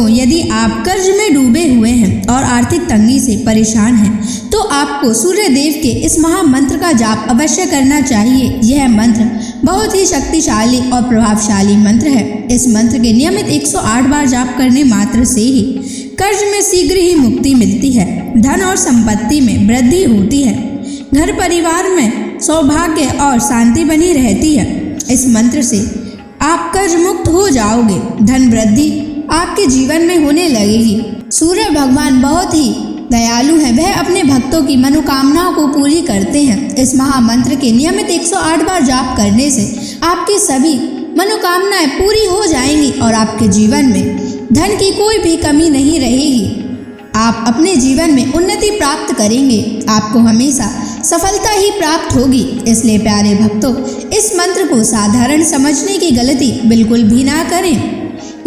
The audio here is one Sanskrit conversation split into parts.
भक्तों, यदि आप कर्ज में डूबे हुए हैं और आर्थिक तंगी से परेशान हैं, तो आपको सूर्य देव के इस महामंत्र का जाप अवश्य करना चाहिए। यह मंत्र बहुत ही शक्तिशाली और प्रभावशाली मंत्र है। इस मंत्र के नियमित 108 बार जाप करने मात्र से ही कर्ज में शीघ्र ही मुक्ति मिलती है, धन और संपत्ति में वृद्धि होती है, घर परिवार में सौभाग्य और शांति बनी रहती है। इस मंत्र से आप कर्ज मुक्त हो जाओगे, धन वृद्धि आपके जीवन में होने लगेगी। सूर्य भगवान बहुत ही दयालु हैं, वह अपने भक्तों की मनोकामनाओं को पूरी करते हैं। इस महामंत्र के नियमित 108 बार जाप करने से आपकी सभी मनोकामनाएं पूरी हो जाएंगी और आपके जीवन में धन की कोई भी कमी नहीं रहेगी। आप अपने जीवन में उन्नति प्राप्त करेंगे, आपको हमेशा सफलता ही प्राप्त होगी। इसलिए प्यारे भक्तों, इस मंत्र को साधारण समझने की गलती बिल्कुल भी ना करें।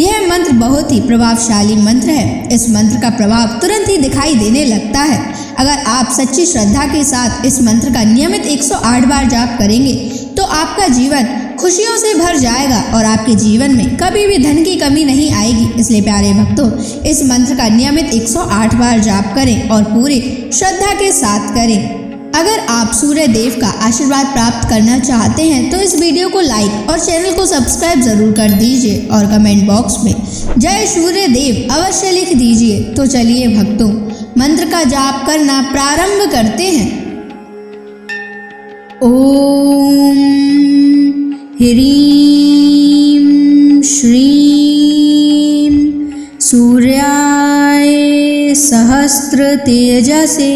यह मंत्र बहुत ही प्रभावशाली मंत्र है। इस मंत्र का प्रभाव तुरंत ही दिखाई देने लगता है। अगर आप सच्ची श्रद्धा के साथ इस मंत्र का नियमित 108 बार जाप करेंगे तो आपका जीवन खुशियों से भर जाएगा और आपके जीवन में कभी भी धन की कमी नहीं आएगी। इसलिए प्यारे भक्तों, इस मंत्र का नियमित 108 बार जाप करें और पूरी श्रद्धा के साथ करें। अगर आप सूर्य देव का आशीर्वाद प्राप्त करना चाहते हैं तो इस वीडियो को लाइक और चैनल को सब्सक्राइब जरूर कर दीजिए और कमेंट बॉक्स में जय सूर्य देव अवश्य लिख दीजिए। तो चलिए भक्तों, मंत्र का जाप करना प्रारंभ करते हैं। ओम ह्रीं श्रीं सूर्याय सहस्र तेजसे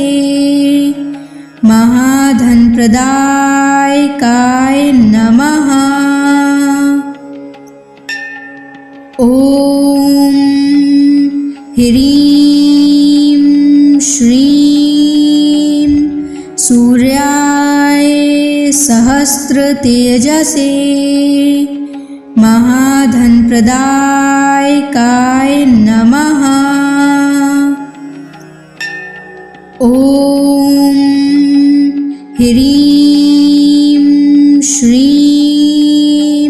महाधन प्रदायकाय नमः। ओम ह्रीं श्रीं सूर्याय सहस्र तेजसे महाधन प्रदायकाय नमः। ओम ह्रीं श्रीं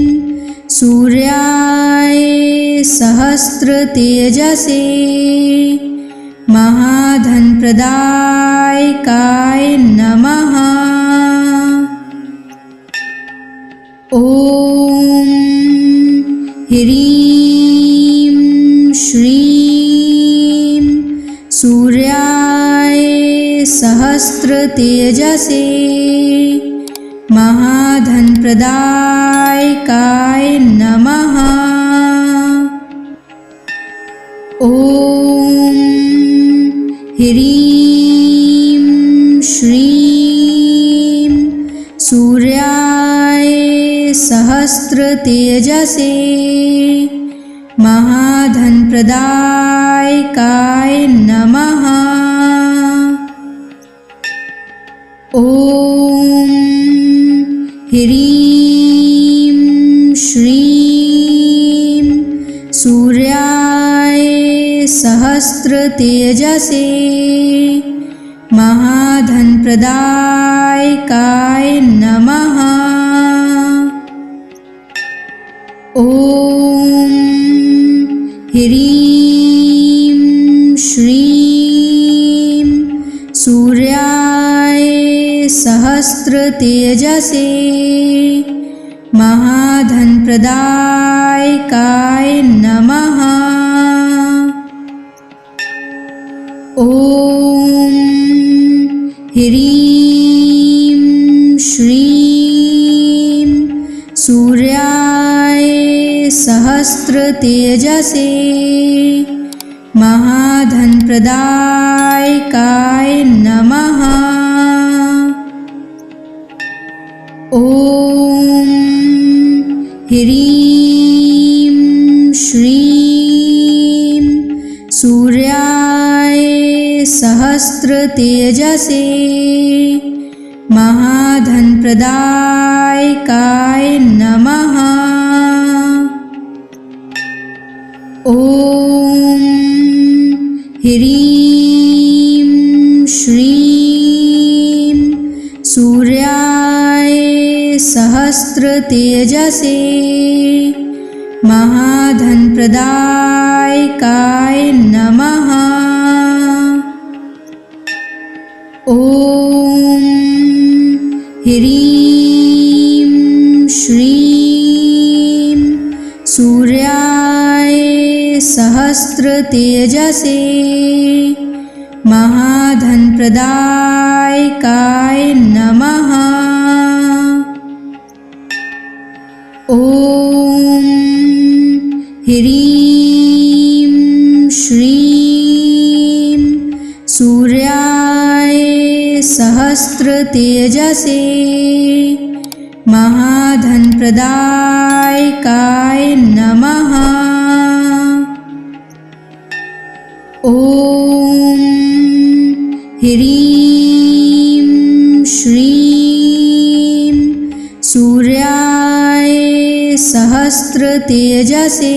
सूर्याय सहस्र तेजसे महाधन प्रदायकाय नमः। ओम ह्रीं श्रीं सूर्याय सहस्र तेजसे महाधन प्रदायकाय नमः। ओम ह्रीं श्रीं सूर्याय सहस्र तेजसे महाधन प्रदायकाय नमः। ओम ह्रीं श्रीं सूर्याय सहस्र तेजसे महाधन प्रदायकाय नमः। ओम ह्रीं श्रीं सूर्याय सहस्र तेजसे महाधन प्रदायकाय नमः। ओम ह्रीं श्रीं सूर्याय सहस्र तेजसे महाधन प्रदायकाय नमः। ओम ह्रीं श्रीं सूर्याय सहस्र तेजसे महाधन प्रदायकाय नमः। ओम ह्रीं श्रीं सूर्याय सहस्र तेजसे महाधनप्रदायकाय नमः। ॐ ह्रीं श्रीं सूर्याय सहस्रतेजसे महाधनप्रदायकाय नमः। ॐ ह्रीं श्रीं सूर्याय सहस्रतेजसे महाधनप्रदायकाय नमः। ॐ ह्रीं श्रीं सूर्याय सहस्रतेजसे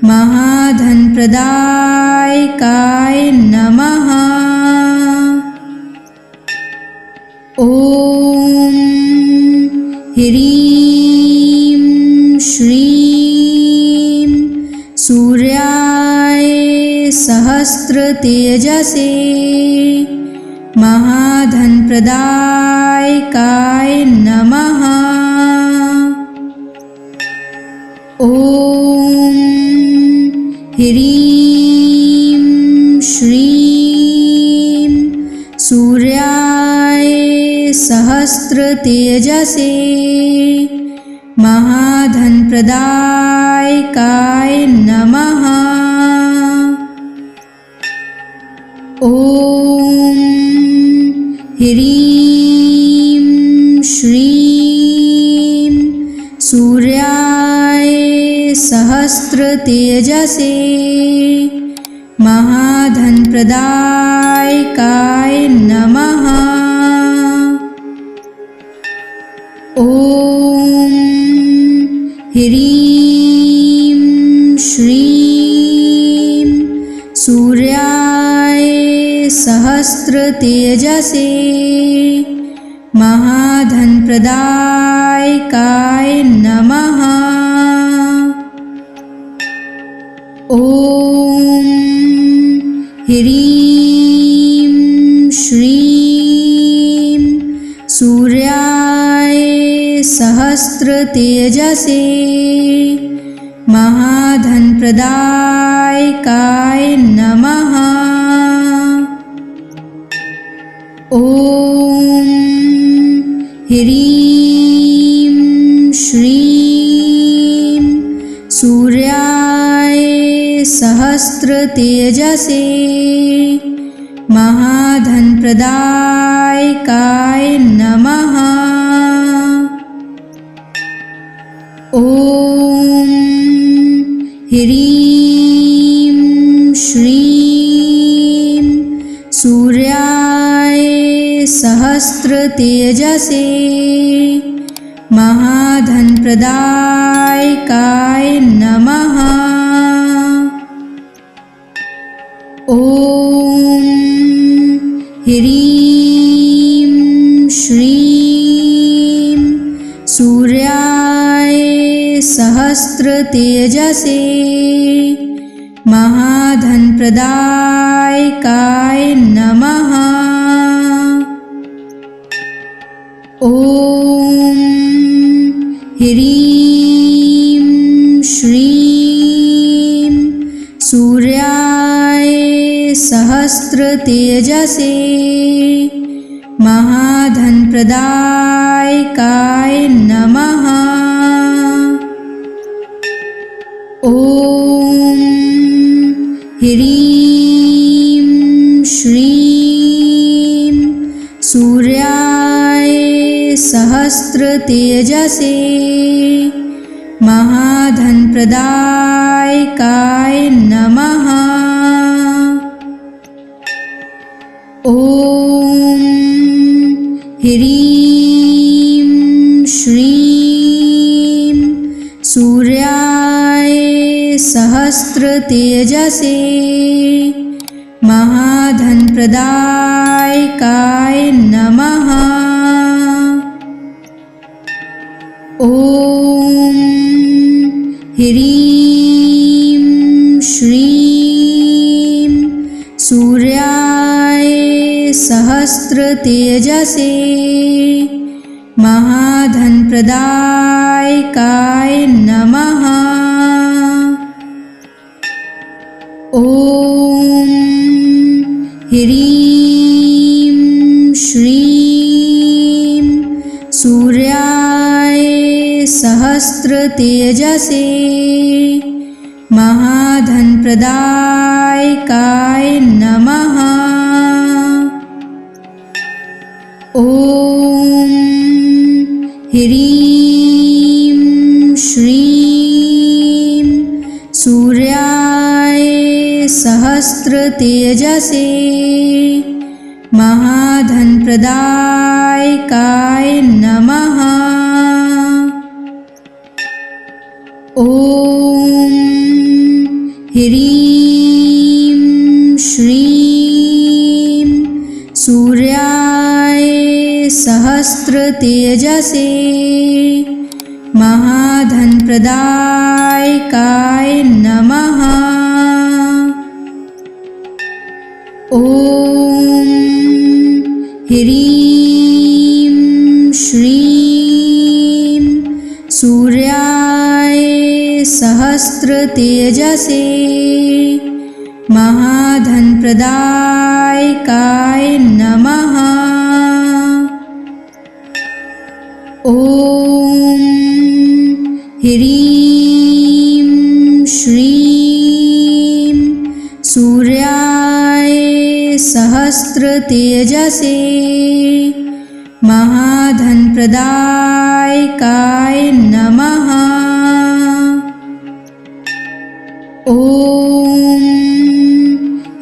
महाधनप्रदायकाय नमः। ॐ ह्रीं श्रीं सूर्याय सहस्रतेजसे महाधनप्रदायकाय नमः। ॐ ह्रीं श्रीं सूर्याय सहस्रतेजसे महाधनप्रदायकाय नमः। ॐ ह्रीं श्रीं सूर्याय सहस्रतेजसे महाधनप्रदायकाय नमः। ॐ ह्रीं श्रीं सूर्याय सहस्रतेजसे महाधनप्रदायकाय नमः। ॐ ह्रीं श्रीं सूर्याय सहस्रतेजसे महाधनप्रदायकाय नमः। ॐ ह्रीं श्रीं सूर्याय सहस्रतेजसे महाधनप्रदायकाय नमः। ॐ ह्रीं श्रीं सूर्याय सहस्रतेजसे महाधनप्रदायकाय नमः। ॐ ह्रीं श्रीं सूर्याय सहस्रतेजसे महाधनप्रदायकाय नमः। ॐ ह्रीं श्रीं सूर्याय सहस्रतेजसे महाधनप्रदायकाय नमः। ॐ ह्रीं श्रीं सूर्याय सहस्रतेजसे महाधनप्रदायकाय नमः। ॐ ह्रीं श्रीं सूर्याय सहस्रतेजसे महाधनप्रदायकाय नमः। ॐ ह्रीं श्रीं सूर्याय सहस्रतेजसे महाधनप्रदायकाय नमः। ॐ ह्रीं श्रीं सूर्याय सहस्रतेजसे महाधनप्रदायकाय नमः। ॐ ह्रीं श्रीं सूर्याय सहस्रतेजसे महाधनप्रदायकाय नमः। ॐ ह्रीं श्रीं सूर्याय सहस्रतेजसे महाधनप्रदायकाय नमः। ॐ ह्रीं श्रीं सूर्याय सहस्रतेजसे महाधनप्रदायकाय नमः। ॐ ह्रीं श्रीं सूर्याय सहस्रतेजसे महाधनप्रदायकाय नमः। ॐ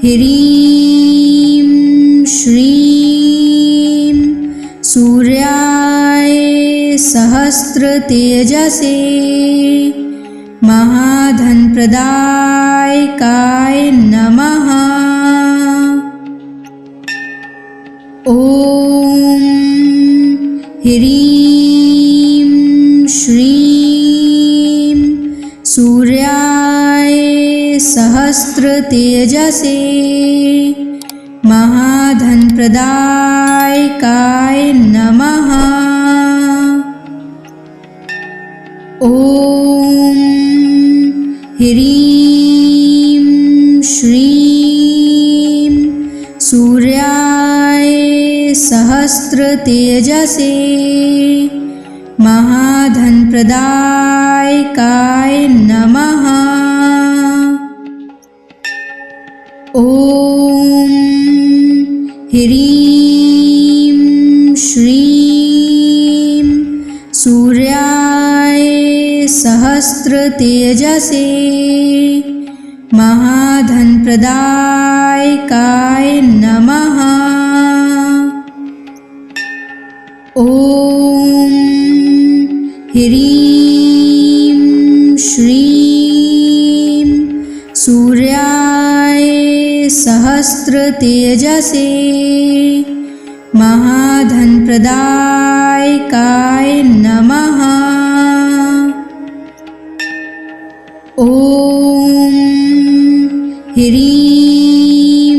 ह्रीं श्रीं सूर्याय सहस्रतेजसे महाधनप्रदायकाय नमः। ॐ ह्रीं श्रीं सूर्याय सहस्रतेजसे महाधनप्रदायकाय नमः। ॐ ह्रीं श्रीं सूर्याय सहस्रतेजसे महाधनप्रदायकाय नमः। ॐ ह्रीं श्रीं सूर्याय सहस्रतेजसे महाधनप्रदायकाय नमः। ॐ ह्रीं श्रीं सूर्याय सहस्रतेजसे महाधनप्रदायकाय नमः। ॐ ह्रीं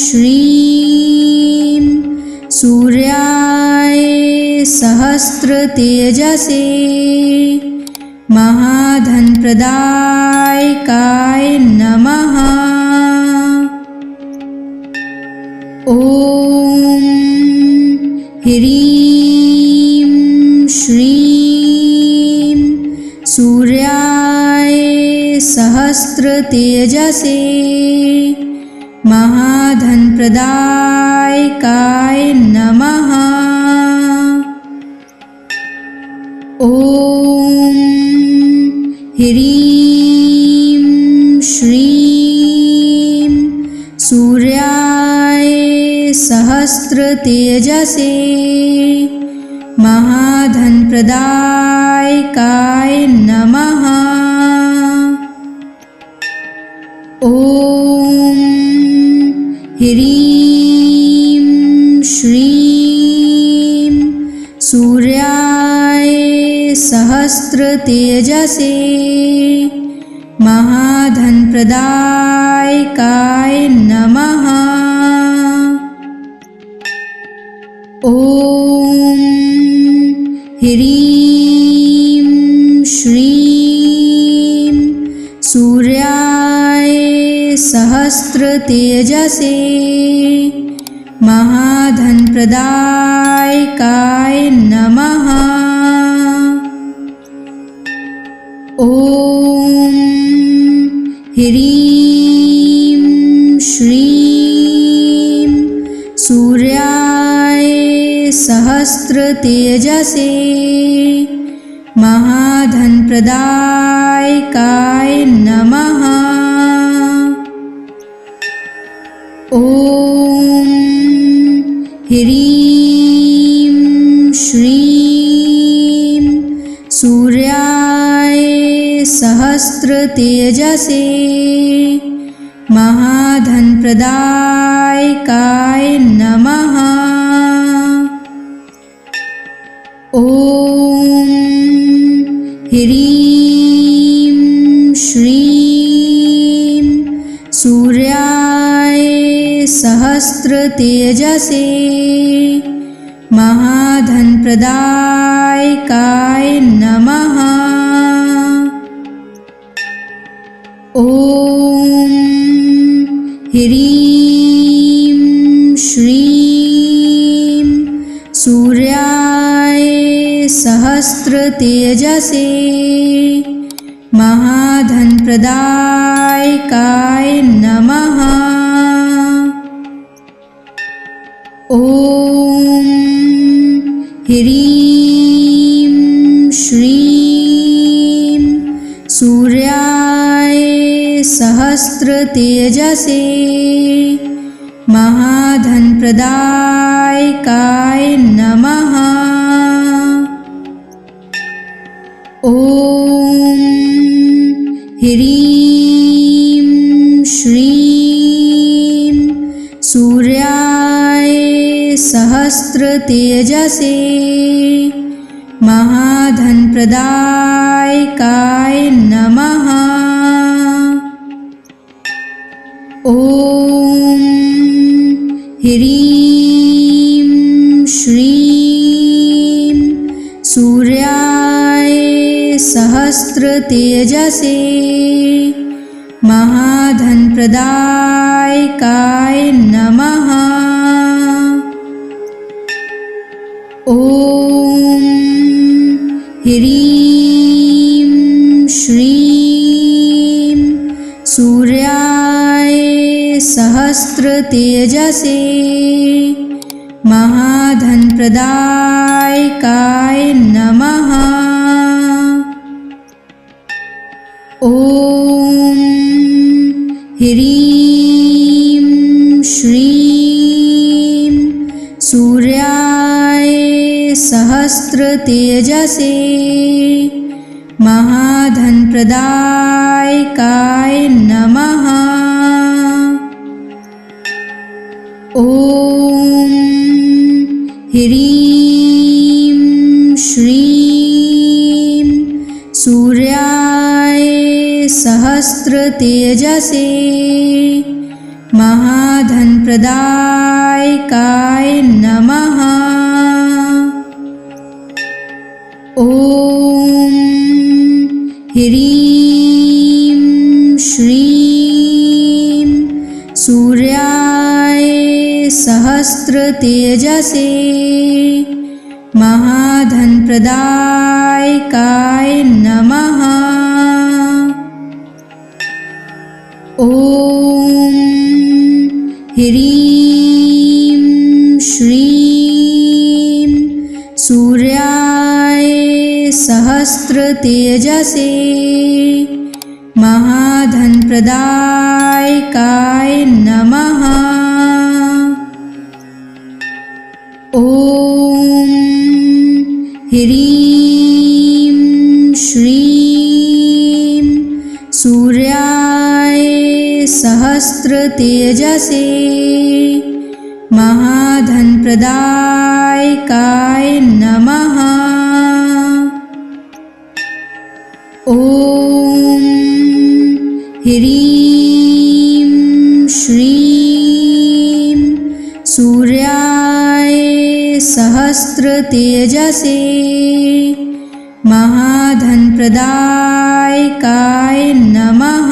श्रीं सूर्याय सहस्रतेजसे महाधनप्रदायकाय नमः। ॐ ह्रीं श्रीं सूर्याय सहस्रतेजसे महाधनप्रदायकाय नमः। ॐ ह्रीं श्रीं सूर्याय सहस्रतेजसे महाधनप्रदायकाय नमः। ॐ ह्रीं श्रीं सूर्याय सहस्रतेजसे महाधनप्रदायकाय नमः। ॐ ह्रीं श्रीं सूर्याय सहस्रतेजसे महाधनप्रदायकाय नमः। ॐ ह्रीं श्रीं सूर्याय सहस्रतेजसे महाधनप्रदायकाय नमः। ॐ ह्रीं श्रीं सूर्याय सहस्रतेजसे महाधनप्रदायकाय नमः। ॐ ह्रीं श्रीं सूर्याय सहस्रतेजसे महाधनप्रदायकाय नमः। ॐ ह्रीं श्रीं सूर्याय सहस्रतेजसे महाधनप्रदायकाय नमः। ॐ ह्रीं श्रीं सूर्याय सहस्रतेजसे महाधनप्रदायकाय नमः। ॐ ह्रीं श्रीं सूर्याय सहस्रतेजसे महाधनप्रदायकाय नमः। ॐ ह्रीं श्रीं सूर्याय सहस्रतेजसे महाधनप्रदायकाय नमः। ॐ ह्रीं श्रीं सूर्याय सहस्रतेजसे महाधनप्रदायकाय नमः। ॐ ह्रीं श्रीं सूर्याय सहस्रतेजसे महाधनप्रदायकाय नमः। ॐ ह्रीं श्रीं सूर्याय सहस्रतेजसे महाधनप्रदायकाय नमः। ॐ ह्रीं श्रीं सूर्याय सहस्रतेजसे महाधनप्रदायकाय नमः। ॐ ह्रीं श्रीं सूर्याय सहस्रतेजसे महाधनप्रदायकाय नमः। ॐ ह्रीं श्रीं सूर्याय सहस्रतेजसे महाधनप्रदायकाय नमः। सहस्रतेजसे महाधनप्रदायकाय नमः।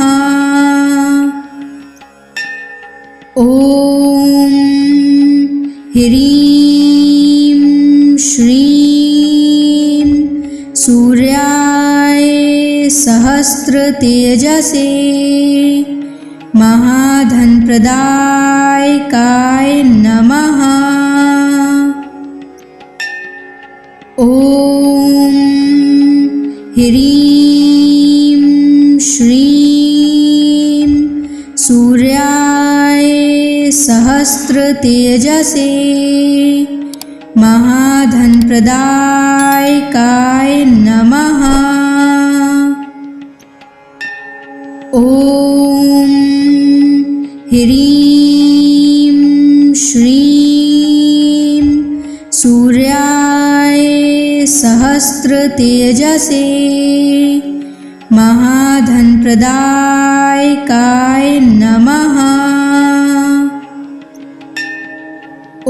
ॐ ह्रीं श्रीं सूर्याय सहस्रतेजसे महाधनप्रदायकाय नमः। ॐ ह्रीं श्रीं सूर्याय सहस्रतेजसे महाधनप्रदायकाय नमः। ॐ ह्रीं श्रीं सूर्याय सहस्रतेजसे महाधनप्रदायकाय नमः। ॐ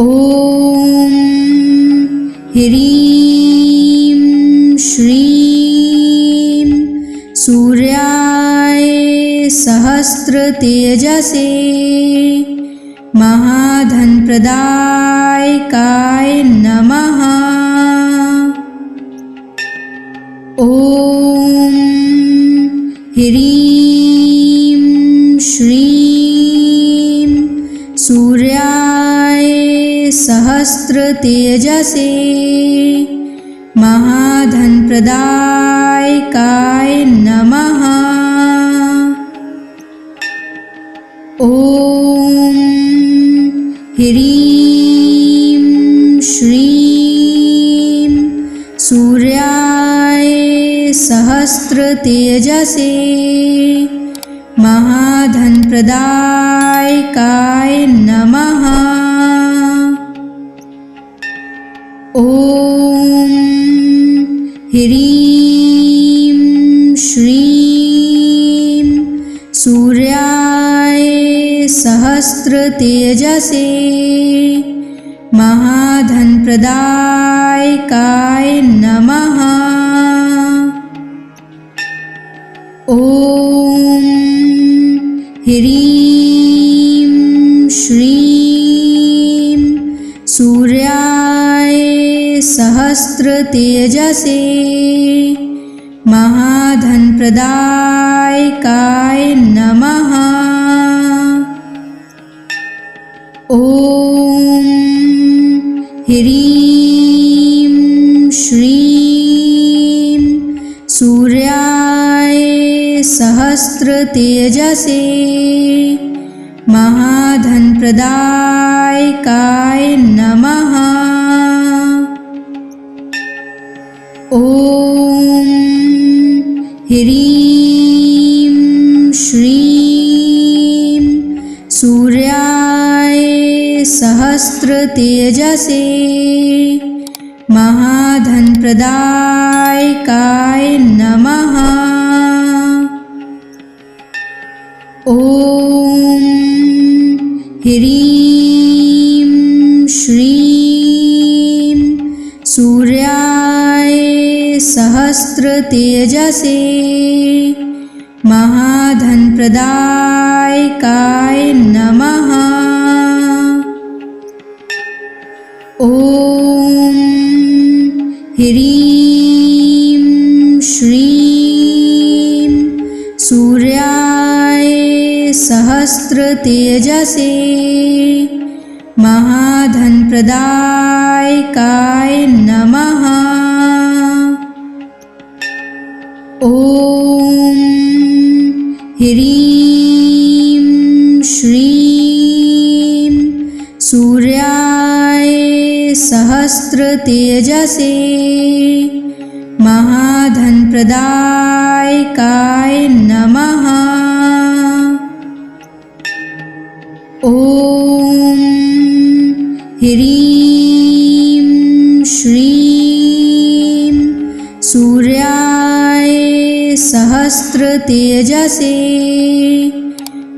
ह्रीं श्रीं सूर्याय सहस्रतेजसे महाधनप्रदायकाय नमः। ॐ ह्रीं श्रीं सूर्याय सहस्रतेजसे महाधनप्रदायकाय नमः। ॐ ह्रीं श्रीं सूर्याय सहस्रतेजसे महाधनप्रदायकाय नमः। ॐ ह्रीं श्रीं सूर्याय सहस्रतेजसे महाधनप्रदायकाय नमः। ॐ ह्रीं श्रीं सूर्याय सहस्रतेजसे महाधनप्रदायकाय नमः। ॐ ह्रीं श्रीं सूर्याय सहस्रतेजसे महाधनप्रदायकाय नमः। ॐ ह्रीं श्रीं सूर्याय सहस्रतेजसे महाधनप्रदायकाय नमः। ॐ ह्रीं श्रीं सूर्याय सहस्रतेजसे महाधनप्रदायकाय नमः। ॐ ह्रीं श्रीं सूर्याय सहस्रतेजसे महाधनप्रदायकाय नमः। ॐ ह्रीं श्रीं सूर्याय सहस्रतेजसे महाधनप्रदायकाय नमः। ॐ ह्रीं श्रीं सूर्याय सहस्रतेजसे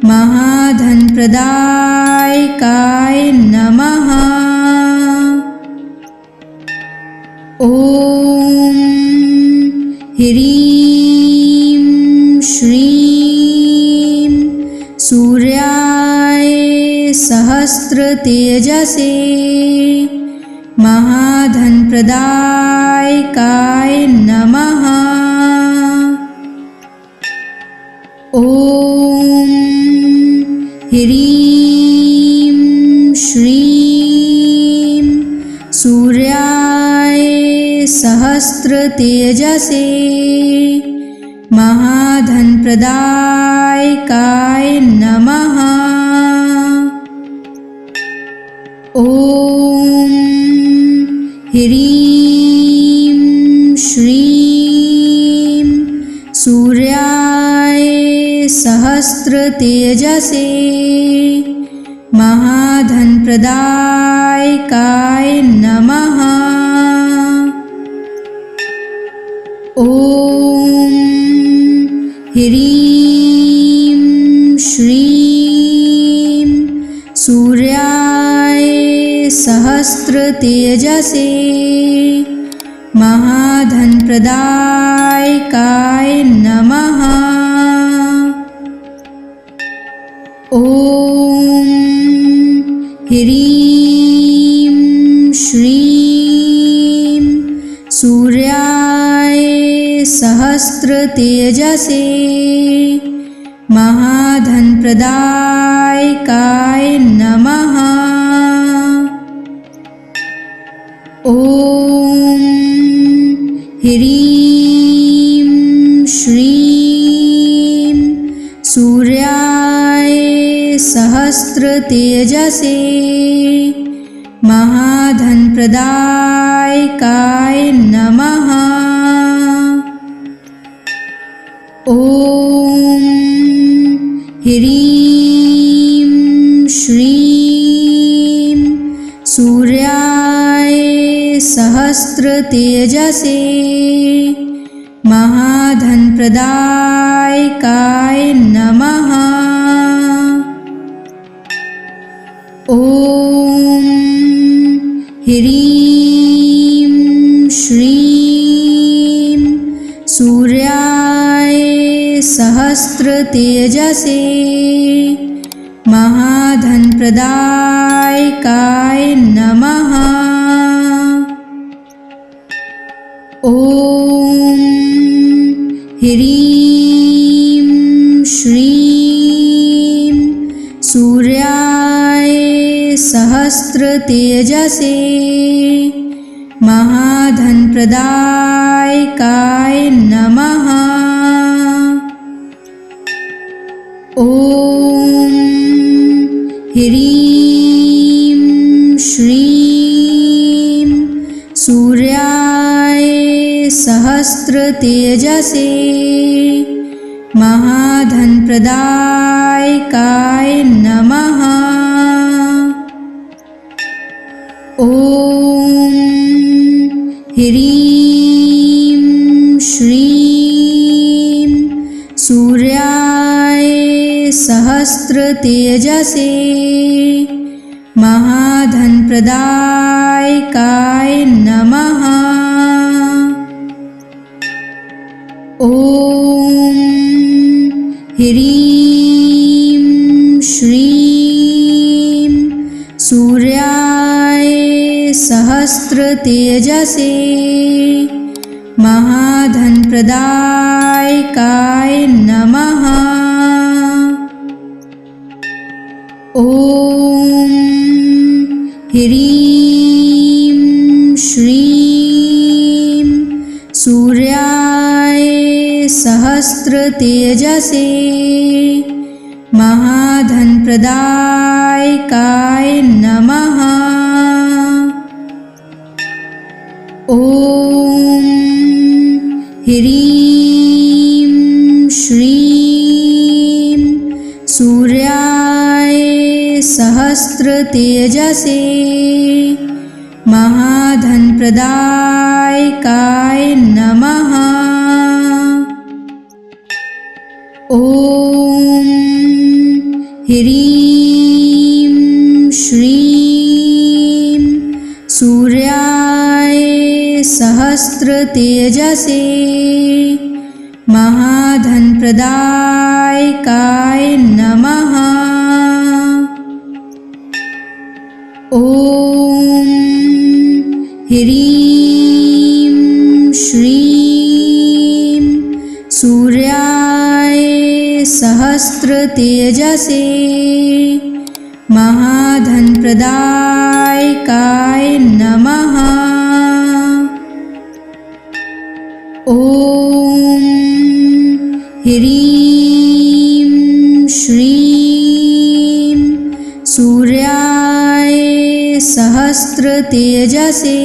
महाधनप्रदायकाय नमः। ॐ ह्रीं श्रीं सूर्याय सहस्रतेजसे महाधनप्रदायकाय नमः। ॐ ह्रीं श्रीं सूर्याय सहस्रतेजसे महाधनप्रदायकाय नमः। ॐ ह्रीं श्रीं सूर्याय सहस्रतेजसे महाधनप्रदायकाय नमः। ॐ ह्रीं श्रीं सूर्याय सहस्रतेजसे महाधनप्रदायकाय नमः। ॐ ह्रीं श्रीं सूर्याय सहस्रतेजसे महाधनप्रदायकाय नमः। ॐ ह्रीं श्रीं सूर्याय सहस्रतेजसे महाधनप्रदायकाय नमः। ॐ ह्रीं श्रीं सूर्याय सहस्रतेजसे महाधनप्रदायकाय नमः। ॐ ह्रीं श्रीं सूर्याय सहस्रतेजसे महाधनप्रदायकाय नमः। ॐ ह्रीं श्रीं सूर्याय सहस्रतेजसे महाधनप्रदायकाय नमः। ॐ ह्रीं श्रीं सूर्याय सहस्रतेजसे महाधनप्रदायकाय नमः। ॐ ह्रीं श्रीं सूर्याय सहस्रतेजसे महाधनप्रदायकाय नमः। ॐ ह्रीं श्रीं सूर्याय सहस्रतेजसे महाधनप्रदायकाय नमः। ॐ ह्रीं श्रीं सूर्याय सहस्रतेजसे महाधनप्रदायकाय नमः। ॐ ह्रीं श्रीं सूर्याय सहस्रतेजसे महाधनप्रदायकाय नमः। ॐ ह्रीं श्रीं सूर्याय सहस्रतेजसे महाधनप्रदायकाय नमः। ॐ ह्रीं श्रीं सूर्याय सहस्रतेजसे महाधनप्रदायकाय नमः। ॐ ह्रीं श्रीं सूर्याय सहस्रतेजसे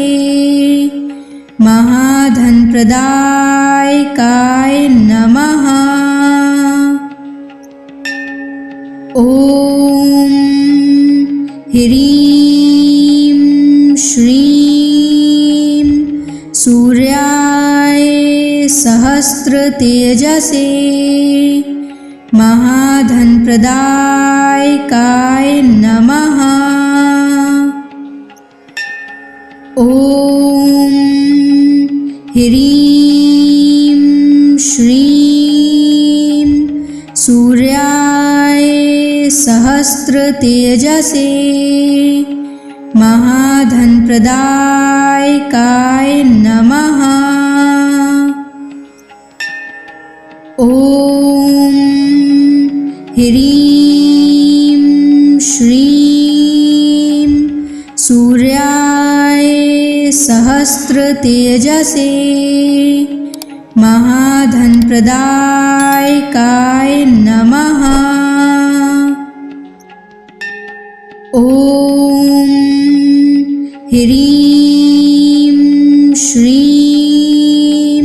महाधनप्रदायकाय नमः। ॐ ह्रीं श्रीं सूर्याय सहस्रतेजसे महाधनप्रदायकाय नमः। ॐ ह्रीं श्रीं सूर्याय सहस्रतेजसे महाधनप्रदायकाय नमः। ॐ ह्रीं श्रीं सूर्याय सहस्रतेजसे महाधनप्रदायकाय नमः। ॐ ह्रीं श्रीं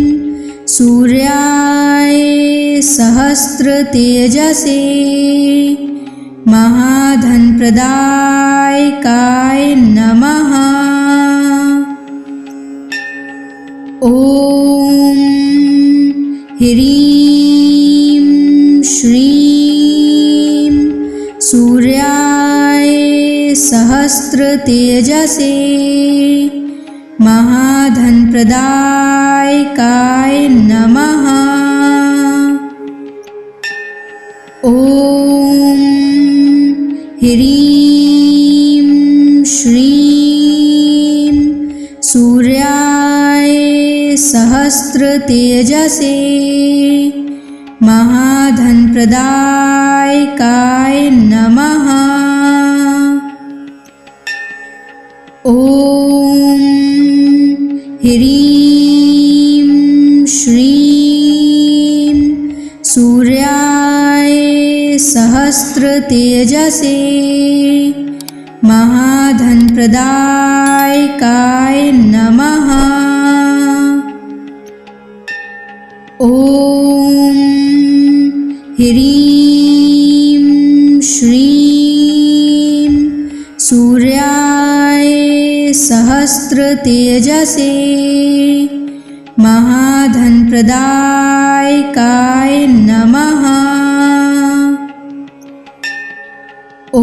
सूर्याय सहस्रतेजसे महाधनप्रदायकाय नमः। ॐ ह्रीं श्रीं सूर्याय सहस्रतेजसे महाधनप्रदायकाय नमः। ॐ ह्रीं श्रीं सूर्याय सहस्रतेजसे महाधनप्रदायकाय नमः। ॐ ह्रीं श्रीं सूर्याय सहस्रतेजसे महाधनप्रदायकाय नमः। ॐ ह्रीं श्रीं सूर्याय सहस्रतेजसे महाधनप्रदायकाय नमः। ॐ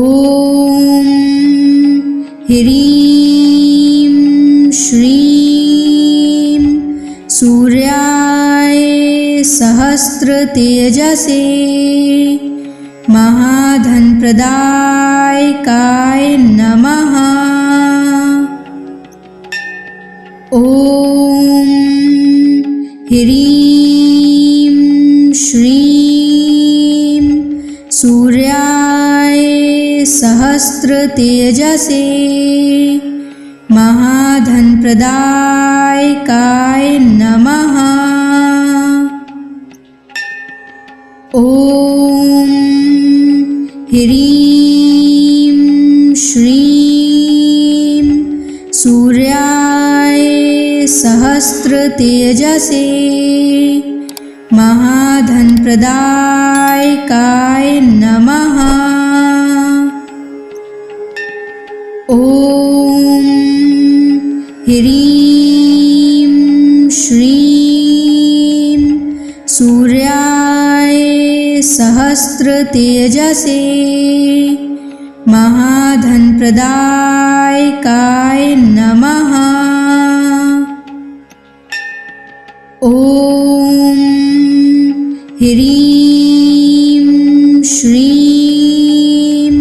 ह्रीं श्रीं सूर्याय सहस्रतेजसे महाधनप्रदायकाय नमः। ॐ ह्रीं श्रीं सूर्याय सहस्रतेजसे महाधनप्रदायकाय नमः। ॐ ह्रीं श्रीं सूर्याय सहस्रतेजसे महाधनप्रदायकाय नमः। ॐ ह्रीं श्रीं सूर्याय सहस्रतेजसे महाधनप्रदायकाय नमः। ॐ ह्रीं श्रीं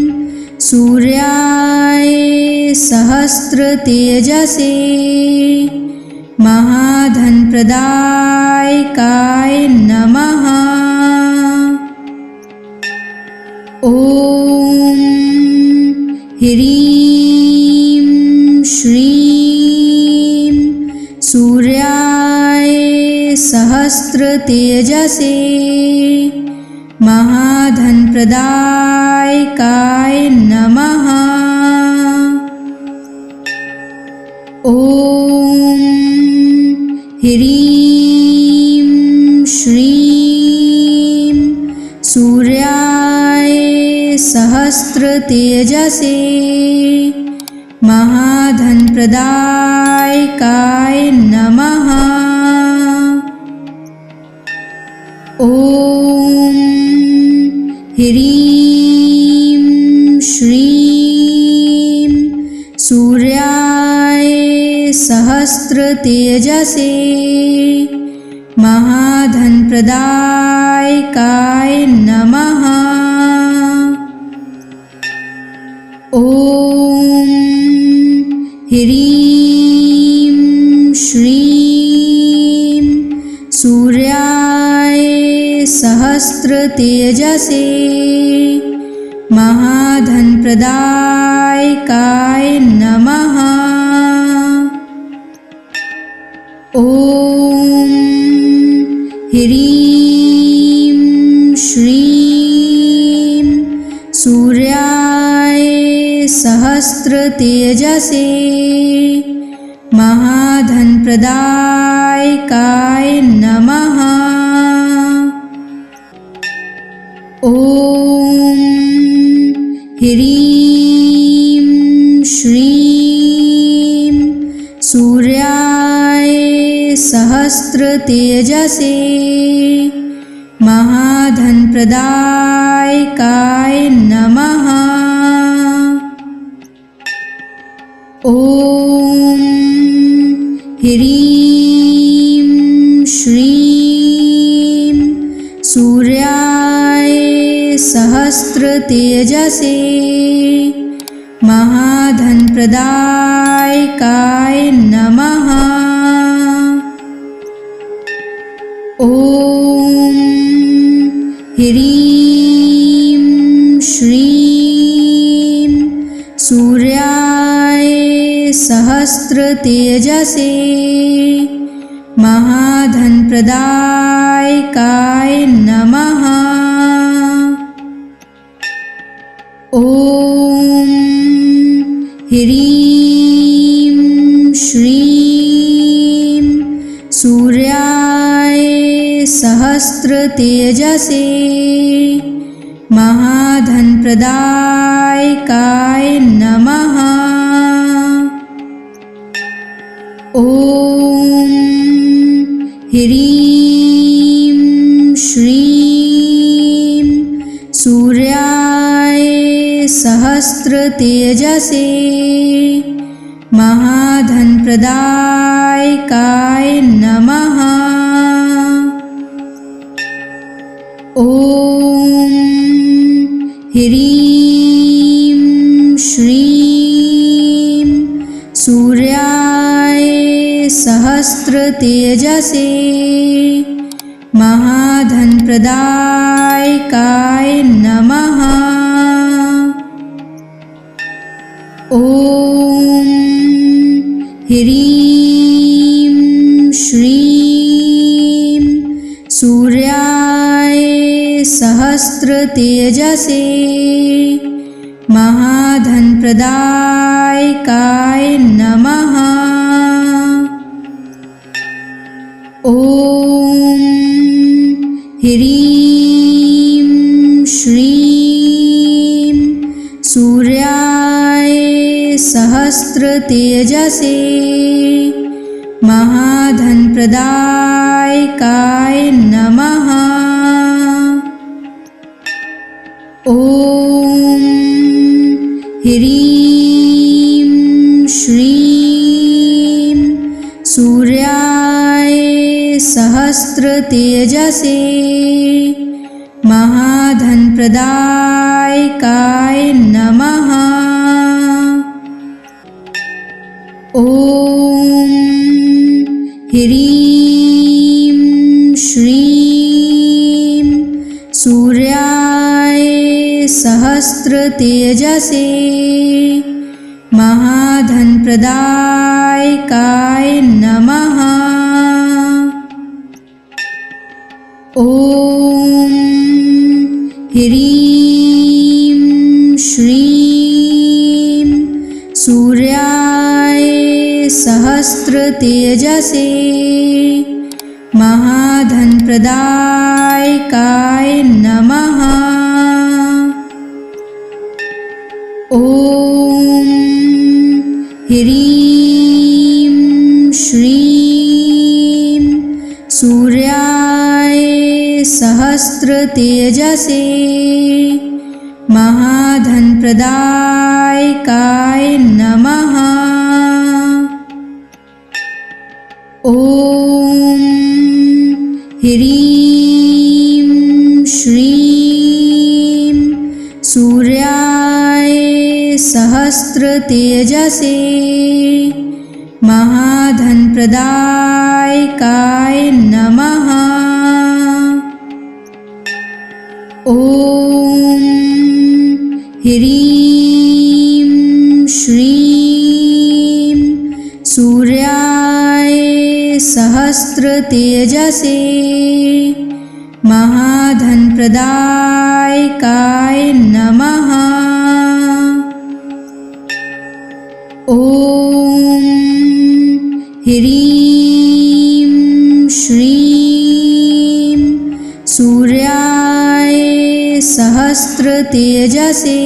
सूर्याय सहस्रतेजसे महाधनप्रदायकाय नमः। ॐ ह्रीं श्रीं सूर्याय सहस्रतेजसे महाधनप्रदायकाय नमः। ॐ ह्रीं श्रीं सूर्याय सहस्रतेजसे महाधनप्रदायकाय नमः। ॐ ह्रीं श्रीं सूर्याय सहस्रतेजसे महाधनप्रदायकाय नमः। ॐ ह्रीं श्रीं सूर्याय सहस्रतेजसे महाधनप्रदायकाय नमः। ॐ ह्रीं श्रीं सूर्याय सहस्रतेजसे महाधनप्रदायकाय नमः। ॐ ह्रीं श्रीं सूर्याय सहस्रतेजसे महाधनप्रदायकाय नमः। ॐ ह्रीं श्रीं सूर्याय सहस्रतेजसे महाधनप्रदायकाय नमः। ॐ ह्रीं श्रीं सूर्याय सहस्रतेजसे महाधनप्रदायकाय नमः। ॐ ह्रीं श्रीं सूर्याय सहस्रतेजसे महाधनप्रदायकाय नमः। ॐ ह्रीं श्रीं सूर्याय सहस्रतेजसे महाधनप्रदायकाय नमः। ॐ ह्रीं श्रीं सूर्याय सहस्रतेजसे महाधनप्रदायकाय नमः। ॐ ह्रीं श्रीं सूर्याय सहस्रतेजसे महाधनप्रदायकाय नमः। ॐ ह्रीं श्रीं सूर्याय सहस्रतेजसे महाधनप्रदायकाय नमः। ॐ ह्रीं श्रीं सूर्याय सहस्रतेजसे महाधनप्रदायकाय नमः। ॐ ह्रीं श्रीं सूर्याय सहस्रतेजसे महाधनप्रदायकाय नमः। ॐ ह्रीं श्रीं सूर्याय सहस्रतेजसे महाधनप्रदायकाय नमः। ॐ ह्रीं श्रीं सूर्याय सहस्रतेजसे महाधनप्रदायकाय नमः। ॐ ह्रीं श्रीं सूर्याय सहस्रतेजसे महाधनप्रदायकाय नमः। ॐ ह्रीं श्रीं सूर्याय सहस्रतेजसे महाधनप्रदायकाय नमः। ॐ ह्रीं श्रीं सूर्याय सहस्रतेजसे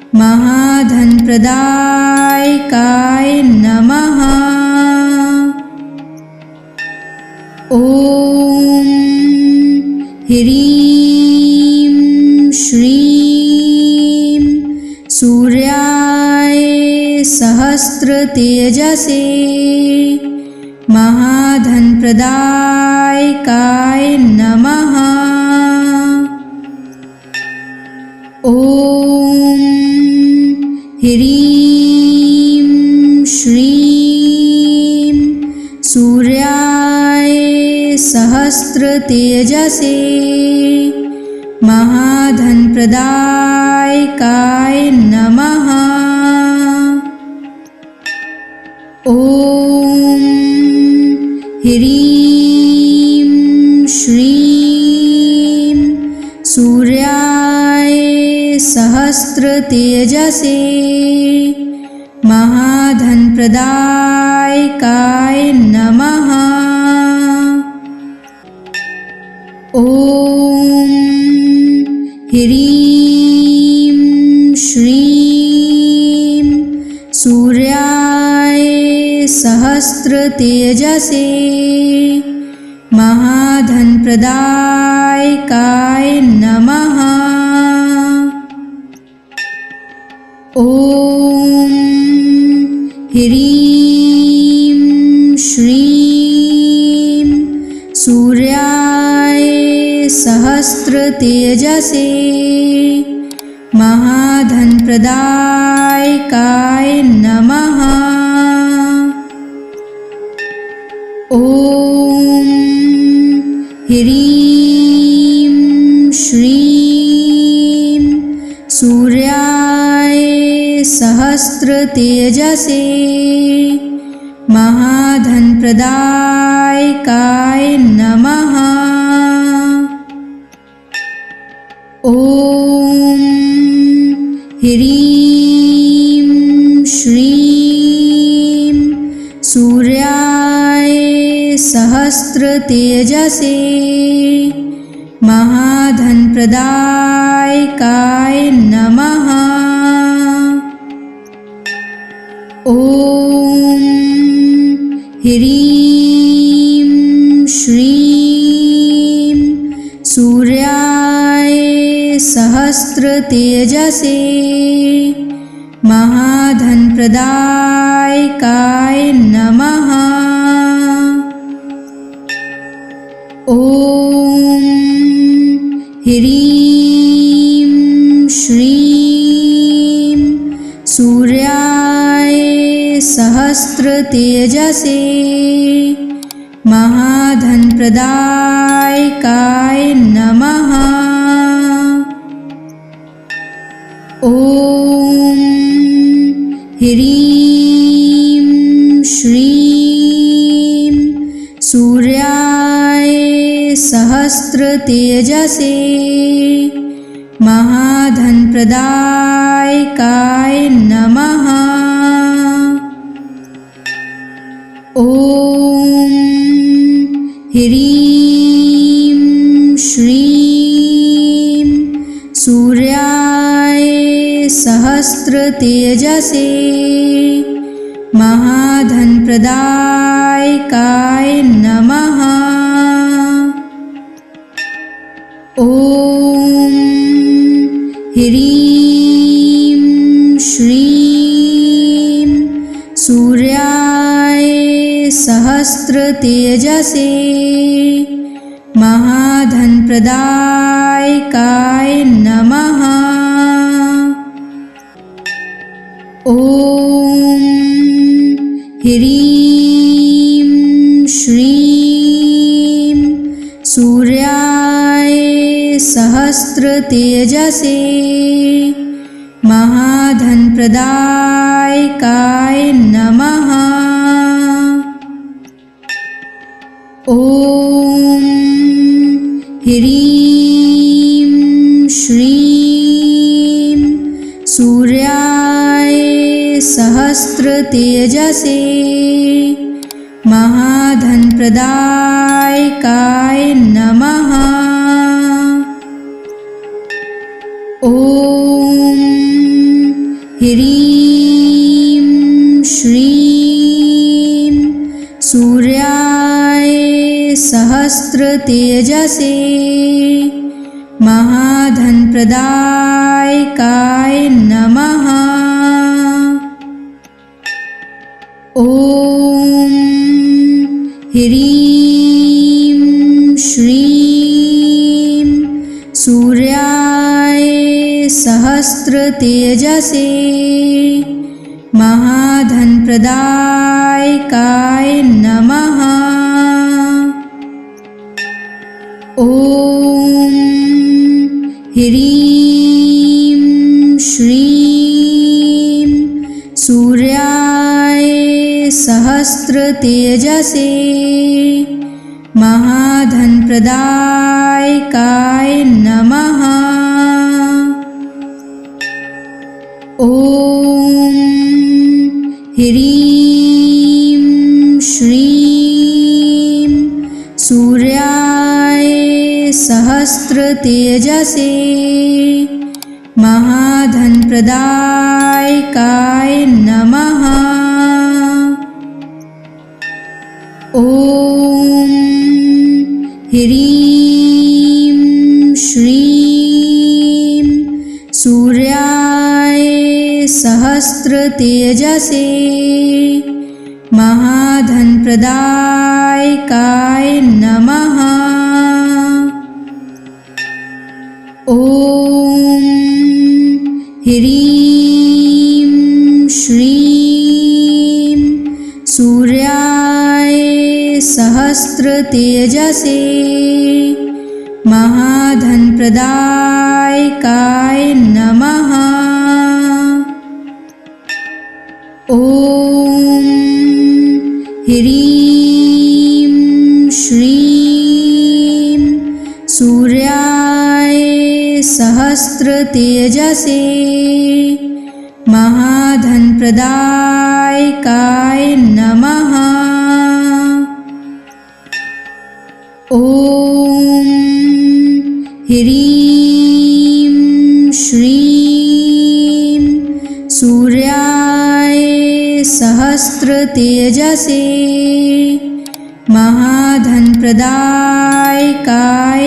महाधनप्रदायकाय नमः। ॐ ह्रीं श्रीं सूर्याय सहस्रतेजसे महाधनप्रदायकाय नमः। ॐ ह्रीं श्रीं सूर्याय सहस्रतेजसे महाधनप्रदायकाय नमः। ॐ ह्रीं श्रीं सूर्याय सहस्रतेजसे महाधनप्रदायकाय नमः। ॐ ह्रीं श्रीं सूर्याय सहस्रतेजसे महाधनप्रदायकाय नमः। ॐ ह्रीं श्रीं सूर्याय सहस्रतेजसे महाधनप्रदायकाय नमः। ॐ ह्रीं श्रीं सूर्याय सहस्रतेजसे महाधनप्रदायकाय नमः। ॐ ह्रीं श्रीं सूर्याय सहस्रतेजसे महाधनप्रदायकाय नमः। ॐ ह्रीं श्रीं सूर्याय सहस्रतेजसे महाधनप्रदायकाय नमः। ह्रीं श्रीं सूर्याय सहस्रतेजसे महाधनप्रदायकाय नमः। ॐ ह्रीं श्रीं सूर्याय सहस्रतेजसे महाधनप्रदायकाय नमः। ॐ ह्रीं श्रीं सूर्याय सहस्रतेजसे महाधनप्रदायकाय नमः। ॐ ह्रीं श्रीं सूर्याय सहस्रतेजसे महाधनप्रदायकाय नमः। ॐ ह्रीं श्रीं सूर्याय सहस्रतेजसे महाधनप्रदायकाय नमः। ॐ ह्रीं श्रीं सूर्याय सहस्रतेजसे महाधनप्रदायकाय नमः। ॐ ह्रीं श्रीं सूर्याय सहस्रतेजसे महाधनप्रदायकाय नमः। ॐ ह्रीं श्रीं सूर्याय सहस्रतेजसे महाधनप्रदायकाय नमः। ॐ ह्रीं श्रीं सूर्याय सहस्रतेजसे महाधनप्रदायकाय नमः। ॐ ह्रीं श्रीं सूर्याय सहस्रतेजसे महाधनप्रदायकाय नमः। ॐ ह्रीं श्रीं सूर्याय सहस्रतेजसे महाधनप्रदायकाय नमः। ॐ ह्रीं श्रीं सूर्याय सहस्रतेजसे महाधनप्रदायकाय नमः। ॐ ह्रीं श्रीं सूर्याय सहस्रतेजसे महाधनप्रदायकाय नमः। ॐ ह्रीं श्रीं सूर्याय सहस्रतेजसे महाधनप्रदायकाय